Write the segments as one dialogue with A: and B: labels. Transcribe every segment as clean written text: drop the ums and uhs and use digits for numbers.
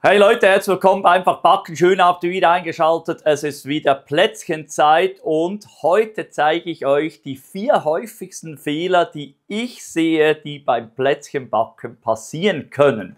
A: Hey Leute, herzlich willkommen bei Einfach Backen. Schön habt ihr wieder eingeschaltet. Es ist wieder Plätzchenzeit und heute zeige ich euch die 4 häufigsten Fehler, die ich sehe, die beim Plätzchenbacken passieren können.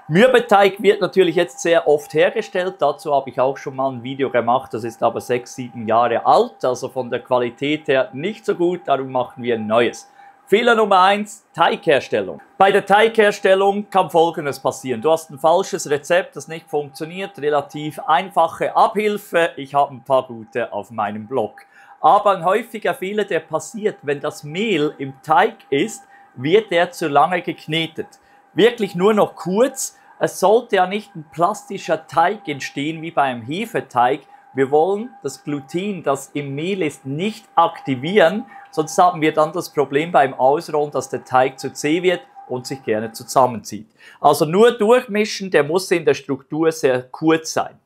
A: Mürbeteig wird natürlich jetzt sehr oft hergestellt. Dazu habe ich auch schon mal ein Video gemacht. Das ist aber 6-7 Jahre alt, also von der Qualität her nicht so gut. Darum machen wir ein neues. Fehler Nummer 1, Teigherstellung. Bei der Teigherstellung kann Folgendes passieren. Du hast ein falsches Rezept, das nicht funktioniert, relativ einfache Abhilfe. Ich habe ein paar gute auf meinem Blog. Aber ein häufiger Fehler, der passiert, wenn das Mehl im Teig ist, wird der zu lange geknetet. Wirklich nur noch kurz. Es sollte ja nicht ein plastischer Teig entstehen wie bei einem Hefeteig. Wir wollen das Gluten, das im Mehl ist, nicht aktivieren, sonst haben wir dann das Problem beim Ausrollen, dass der Teig zu zäh wird und sich gerne zusammenzieht. Also nur durchmischen, der muss in der Struktur sehr kurz sein.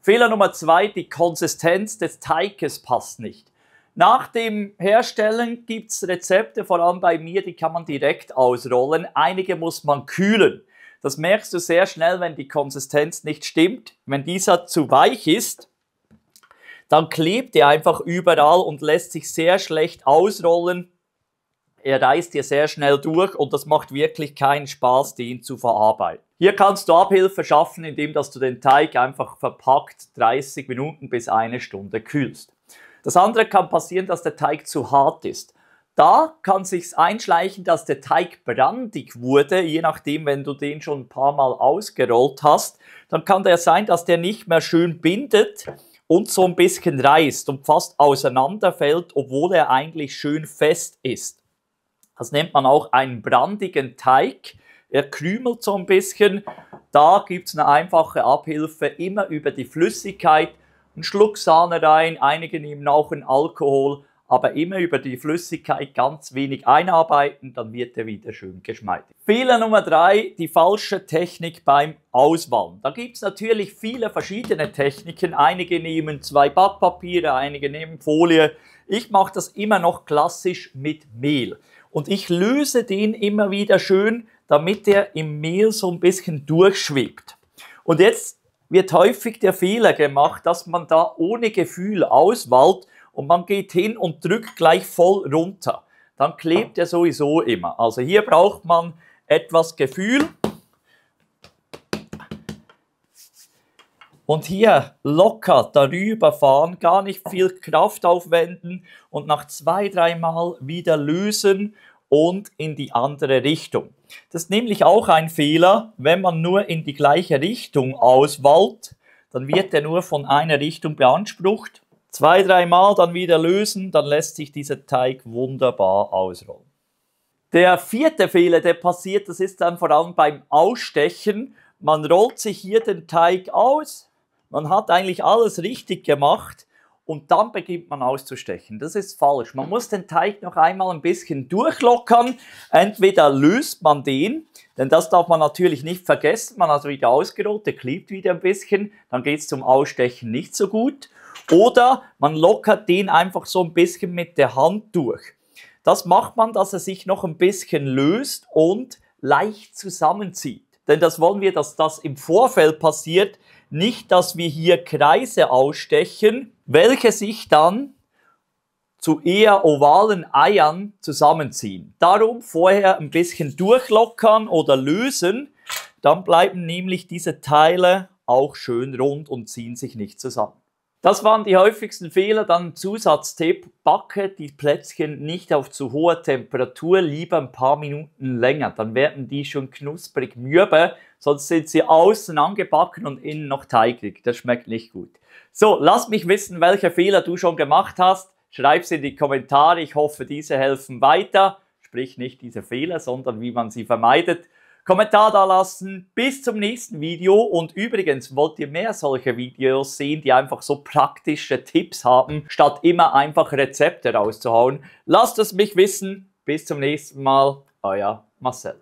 A: Fehler Nummer 2, die Konsistenz des Teiges passt nicht. Nach dem Herstellen gibt es Rezepte, vor allem bei mir, die kann man direkt ausrollen. Einige muss man kühlen. Das merkst du sehr schnell, wenn die Konsistenz nicht stimmt. Wenn dieser zu weich ist, dann klebt er einfach überall und lässt sich sehr schlecht ausrollen. Er reißt dir sehr schnell durch und das macht wirklich keinen Spaß, den zu verarbeiten. Hier kannst du Abhilfe schaffen, indem dass du den Teig einfach verpackt 30 Minuten bis 1 Stunde kühlst. Das andere kann passieren, dass der Teig zu hart ist. Da kann sich's einschleichen, dass der Teig brandig wurde, je nachdem, wenn du den schon ein paar Mal ausgerollt hast, dann kann der sein, dass der nicht mehr schön bindet und so ein bisschen reißt und fast auseinanderfällt, obwohl er eigentlich schön fest ist. Das nennt man auch einen brandigen Teig. Er krümelt so ein bisschen. Da gibt es eine einfache Abhilfe, immer über die Flüssigkeit, einen Schluck Sahne rein, einige nehmen auch einen Alkohol, aber immer über die Flüssigkeit ganz wenig einarbeiten, dann wird er wieder schön geschmeidig. Fehler Nummer 3, die falsche Technik beim Auswählen. Da gibt es natürlich viele verschiedene Techniken. Einige nehmen 2 Backpapiere, einige nehmen Folie. Ich mache das immer noch klassisch mit Mehl. Und ich löse den immer wieder schön, damit er im Mehl so ein bisschen durchschwebt. Und jetzt wird häufig der Fehler gemacht, dass man da ohne Gefühl auswählt und man geht hin und drückt gleich voll runter. Dann klebt er sowieso immer. Also hier braucht man etwas Gefühl. Und hier locker darüber fahren, gar nicht viel Kraft aufwenden und nach 2-3 Mal wieder lösen und in die andere Richtung. Das ist nämlich auch ein Fehler, wenn man nur in die gleiche Richtung auswählt, dann wird er nur von einer Richtung beansprucht. 2-3 Mal dann wieder lösen, dann lässt sich dieser Teig wunderbar ausrollen. Der 4. Fehler, der passiert, das ist dann vor allem beim Ausstechen. Man rollt sich hier den Teig aus, man hat eigentlich alles richtig gemacht und dann beginnt man auszustechen. Das ist falsch. Man muss den Teig noch einmal ein bisschen durchlockern. Entweder löst man den, denn das darf man natürlich nicht vergessen. Man hat wieder ausgerollt, der klebt wieder ein bisschen, dann geht es zum Ausstechen nicht so gut. Oder man lockert den einfach so ein bisschen mit der Hand durch. Das macht man, dass er sich noch ein bisschen löst und leicht zusammenzieht. Denn das wollen wir, dass das im Vorfeld passiert, nicht, dass wir hier Kreise ausstechen, welche sich dann zu eher ovalen Eiern zusammenziehen. Darum vorher ein bisschen durchlockern oder lösen, dann bleiben nämlich diese Teile auch schön rund und ziehen sich nicht zusammen. Das waren die häufigsten Fehler. Dann ein Zusatztipp: Backe die Plätzchen nicht auf zu hoher Temperatur, lieber ein paar Minuten länger. Dann werden die schon knusprig mürbe, sonst sind sie außen angebacken und innen noch teigig. Das schmeckt nicht gut. So, lass mich wissen, welche Fehler du schon gemacht hast. Schreib sie in die Kommentare. Ich hoffe, diese helfen weiter. Sprich nicht diese Fehler, sondern wie man sie vermeidet. Kommentar da lassen, bis zum nächsten Video und übrigens, wollt ihr mehr solcher Videos sehen, die einfach so praktische Tipps haben, statt immer einfach Rezepte rauszuhauen? Lasst es mich wissen, bis zum nächsten Mal, euer Marcel.